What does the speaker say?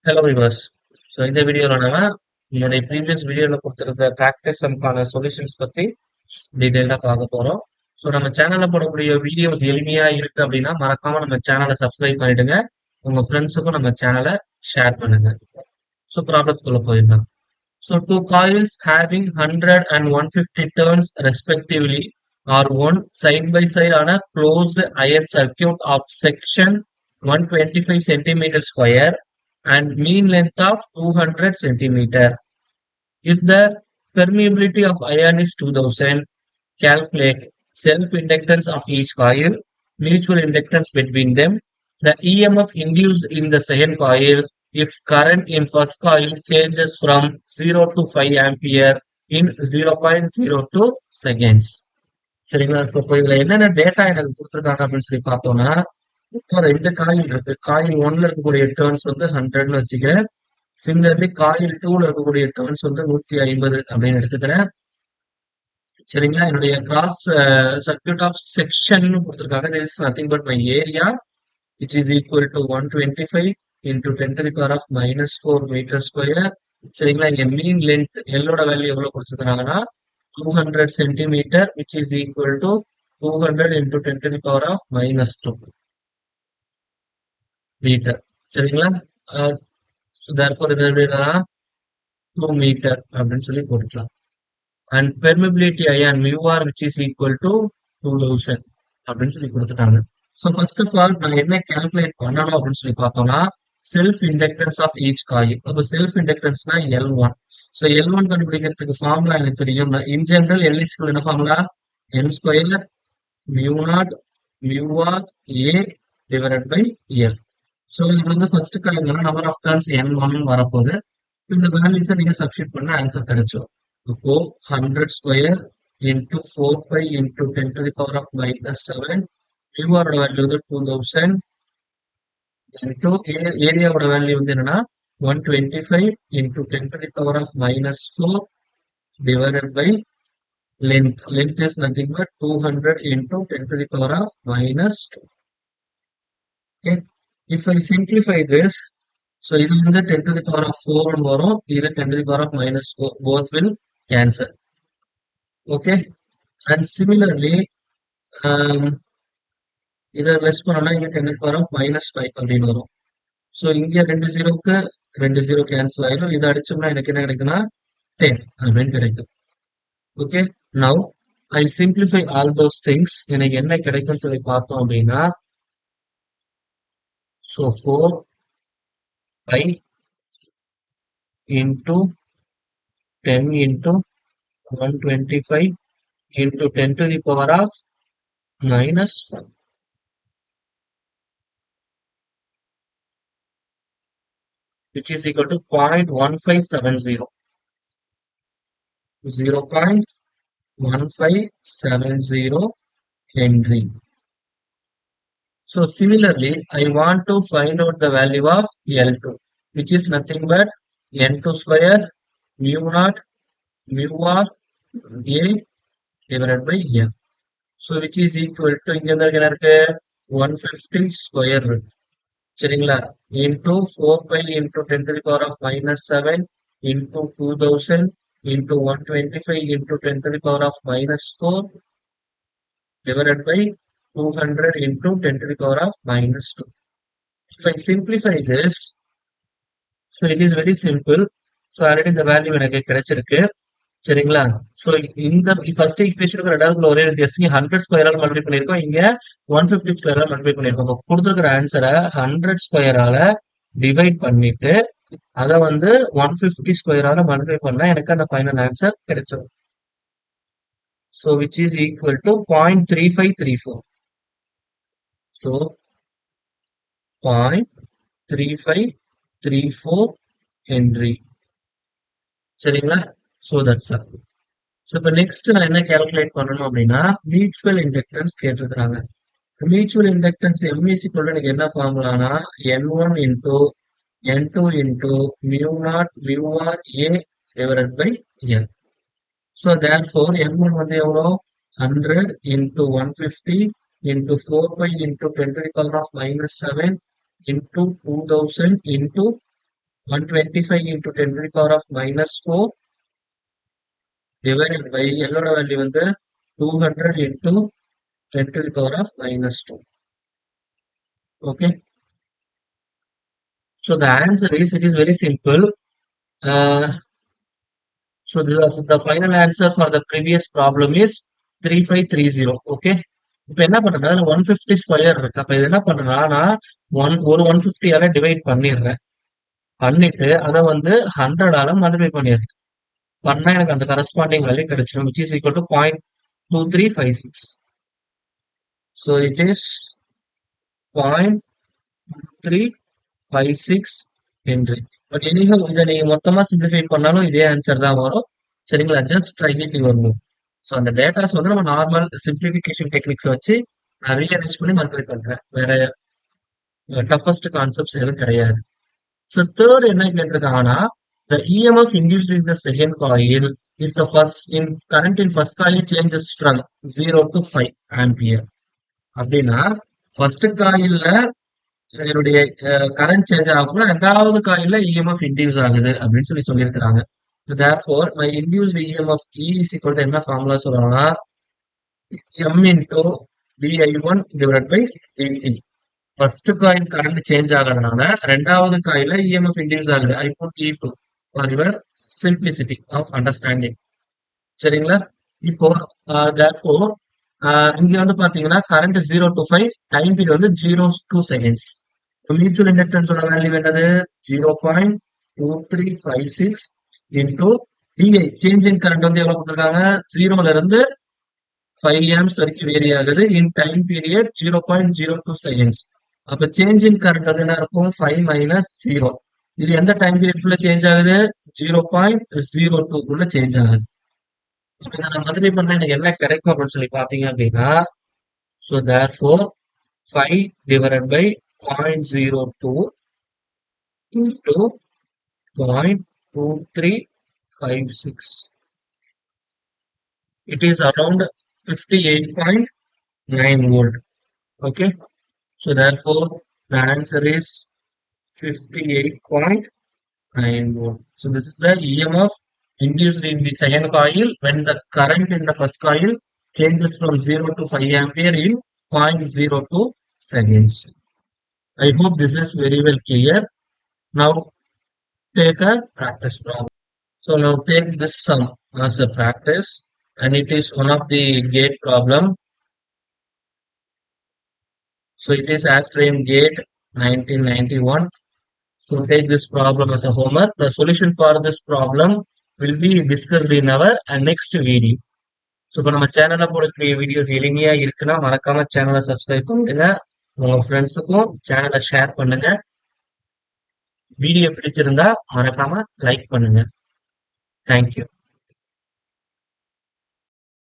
Hello viewers. So இந்த வீடியோவில் நம்ம என்னுடைய ப்ரீவியஸ் வீடியோவில் கொடுத்துருக்க ப்ராக்டிஸ் சம்க்கான சொல்யூஷன்ஸ் பற்றி டீட்டெயிலாக பார்க்க போகிறோம். ஸோ நம்ம சேனலில் போடக்கூடிய வீடியோஸ் எளிமையாக இருக்கு அப்படின்னா மறக்காம நம்ம சேனலை சப்ஸ்கிரைப் பண்ணிடுங்க. உங்கள் ஃப்ரெண்ட்ஸுக்கும் நம்ம சேனலை ஷேர் பண்ணுங்க. ஸோ ப்ராப்ளத்துக்குள்ள போயிடலாம். So two coils having 100 and 150 turns respectively are one side by side on a closed iron circuit of section 125 centimeter square and mean length of 200 centimeter. If the permeability of iron is 2000, calculate self-inductance of each coil, mutual inductance between them, the EMF induced in the second coil if current in first coil changes from 0 to 5 ampere in 0.02 seconds. சரிங்களா? இப்போ இதுல என்னென்ன data எனக்கு கொடுத்துருக்காங்க அப்படின்னு சொல்லி பார்த்தோம்னா, இப்போ ரெண்டு காயில் இருக்கு. காயில் ஒன்ல இருக்கக்கூடிய டேர்ன்ஸ் வந்து 100ன்னு வச்சுக்கிறேன். சிமிலர்லி காயில் டூல இருக்கக்கூடிய டேர்ன்ஸ் வந்து 150 அப்படின்னு எடுத்துக்கிறேன். சரிங்களா? என்னுடைய கிராஸ் சர்க்யூட் ஆஃப் செக்ஷன் கொடுத்துருக்காங்க. This is nothing but my area which is equal to 125 into 10 to the power of minus 4 meter square. சரிங்களா? இங்க மீன் லென்த் எல்லோட வேல்யூ எவ்வளவு கொடுத்துருக்காங்கன்னா 200 centimeter which is equal to 200 into 10 to the power of minus 2 meter. சரிங்களா? therefore இது எப்படின்னா 2 meter அப்படின்னு சொல்லி போட்டுக்கலாம். And permeability ion mu r which is equal to 2000 அப்படின்னு சொல்லி கொடுத்துட்டாங்க. So first of all நான் என்ன calculate பண்ணணும் அப்படின்னு சொல்லி பார்த்தோம்னா self inductance of each coil. அப்போ self inductanceனா L1. So L1 கண்டுபிடிக்கிறதுக்கு ஃபார்முலா எனக்கு தெரியும். In general L is equal to formula n square mu naught mu r a divided by f. So இது வந்து ஃபர்ஸ்ட் காயில்னா நம்பர் ஆஃப் டர்ன்ஸ் n1 வரப்போகுது. இந்த வேல்யூஸை நீங்க சப்ஸ்டிட் பண்ண ஆன்சர் கிடைச்சிடும். இப்போ 100 square into 4 pi into 10 to the power of minus 7 mu ஓட வேல்யூ வந்து 2000 into ஏரியா ஓட வேல்யூ வந்து என்னன்னா 125 into 10 to the power of minus 4 divided by length. Length is nothing but 200 into 10 to the power of minus 2. Okay. If I simplify this, so இது வந்து 10 to the power of 4 வரும், இது 10 to the power of minus 4, both will cancel. Okay. And similarly, இதை less பண்ணோம்னா இங்க 10 to the power of minus 5 அப்படின்னு வரும். So இங்க 2 ஜீரோக்கு 2 ஜீரோ கேன்சல் ஆயிரும். இதை அடிச்சோம்னா எனக்கு என்ன கிடைக்குன்னா 10 அப்படின்னு கிடைக்கும். Okay. Now I simplify all those things. எனக்கு என்ன கிடைக்கும்னு சொல்லி பார்த்தோம் அப்படின்னா so 4 pi into 10 into 125 into 10 to the power of minus 1. Which is equal to 0.1570. 0.1570 Henry. So similarly, I want to find out the value of L2, which is nothing but N2 square mu naught mu r a divided by m. So which is equal to இங்க என்ன இருக்கு 150 square root. சரிங்களா? into 4 pi into 10 to the power of minus 7 into 2000 into 125 into 10 to the power of minus 4 divided by 200 into 10 to the power of minus 2. If I simplify this, so it is very simple. So already the value எனக்கு கிடைச்சிருக்கு. சரிங்களா? So இந்த first ஈக்குவேஷனுக்கு ரெண்டாவது ஒரே வித்தியாசம் 100 ஸ்கொயரால் multiply பண்ணியிருக்கோம், இங்க 150 ஸ்கொயரால் multiply பண்ணியிருக்கோம். இப்போ கொடுத்துருக்கிற ஆன்சரை 100 ஸ்கொயரால டிவைட் பண்ணிட்டு அதை வந்து 150 ஸ்கொயரால மல்டிப்ளை பண்ணா எனக்கு அந்த ஃபைனல் ஆன்சர் கிடைச்சிடும். So which is equal to 0.3534. So 0.3534 henry. சரிங்களா? So that's all. ஸோ இப்போ நெக்ஸ்ட் நான் என்ன கால்குலேட் பண்ணணும் அப்படின்னா மியூச்சுவல் இண்டக்டன்ஸ் கேட்டிருக்கிறாங்க. மியூச்சுவல் இண்டக்டன்ஸ் எம்இசி கூட எனக்கு என்ன ஃபார்முலானா N1 into N2 into mu naught mu r a divided by N. So therefore N1 வந்து எவ்வளோ 100 into 150 into 4 pi into 10 to the power of minus 7 into 2000 into 125 into 10 to the power of minus 4 divided by L ஓட value வந்து 200 into 10 to the power of minus 2. Okay. So the answer is, it is very simple. Uh, so the final answer for the previous problem is 3530. Okay. இப்ப என்ன பண்றேன்னா 150 square இருக்கு. அப்ப இது என்ன பண்றேன்னா நான் ஒரு 150 டிவைட் பண்ணிடுறேன். பண்ணிட்டு அதை வந்து 100 மல்டிப்ளை பண்ணிடுறேன். பண்ணா எனக்கு அந்த கரஸ்பாண்டிங் வேல்யூ கிடைச்சிடும், which is equal to 0.2356. So it is 0.2356 Henry. But anyhow இதை நீங்க மொத்தமா சிம்பிளிஃபை பண்ணாலும் இதே ஆன்சர் தான் வரும். சரிங்களா? Just try it your move. So அந்த டேட்டாஸ் வந்து நம்ம நார்மல் சிம்பிளிஃபிகேஷன் டெக்னிக்ஸ் வச்சு நான் ரீஅரேஞ்ச் பண்ணி மல்டிப்ளை பண்றேன். வேற டஃபஸ்ட் கான்செப்ட்ஸ் எதுவும் கிடையாது. ஸோ தேர்ட் என்ன கேட்டிருக்காங்கன்னா, the EMF induced in the second coil is the current in first coil changes from 0 to 5 ampere. அப்படின்னா ஃபர்ஸ்ட் காயில்ல என்னுடைய கரண்ட் சேஞ்ச் ஆகும்னா ரெண்டாவது காயில்ல EMF இன்டியூஸ் ஆகுது அப்படின்னு சொல்லியிருக்கிறாங்க. therefore my induced EMF E is equal to என்ன formula சொல்றாங்கன்னா M into di1 divided by dt. First coil current change ஆகிறதுனால ரெண்டாவது காயில EMF இன்டியூஸ் ஆகுது. I put E2 for your simplicity of understanding. சரிங்களா? இப்போ therefore இங்க வந்து பாத்தீங்கன்னா கரண்ட் 0 to 5, டைம் பீரியட் வந்து 0 to seconds. மியூச்சுவல் இண்டக்டன்ஸோட வேல்யூ என்னது 0.2356 into DI change in current வந்து எவ்வளவு கொடுத்துருக்காங்க 0ல இருந்து 5 amps வரைக்கும் வேரி ஆகுது இன் டைம் பீரியட் 0.02 seconds. அப்ப சேஞ்ச் இன் கரண்ட் வந்து என்ன இருக்கும் 5 minus 0. இது எந்த டைம் பீரியட்குள்ள சேஞ்ச் ஆகுது 0.02 குள்ள சேஞ்ச் ஆகுது. இப்ப இதை நான் மல்டிப்ளை பண்ணா எனக்கு என்ன கிடைக்கும் அப்படின்னு சொல்லி பாத்தீங்க அப்படின்னா, so therefore 5 divided by 0.02 into 0.2356. It is around 58.9 volt. Okay. So therefore the answer is 58.9 volt. So this is the EMF induced in the second coil when the current in the first coil changes from 0 to 5 ampere in 0.02 seconds. I hope this is very well clear. Now take a practice problem. So now take this sum as a practice, and it is one of the gate problem. So it is asked in GATE 1991. So take this problem as a homework. The solution for this problem will be discussed in our next video. So இப்போ நம்ம சேனல்ல போடக்கூடிய videos எளிமையா இருக்குன்னா மறக்காம சேனலை subscribe பண்ணுங்க, உங்க ஃப்ரெண்ட்ஸுக்கும் சேனலை ஷேர் பண்ணுங்க. வீடியோ பிடிச்சிருந்தா மறக்காம லைக் பண்ணுங்க. தேங்க்யூ.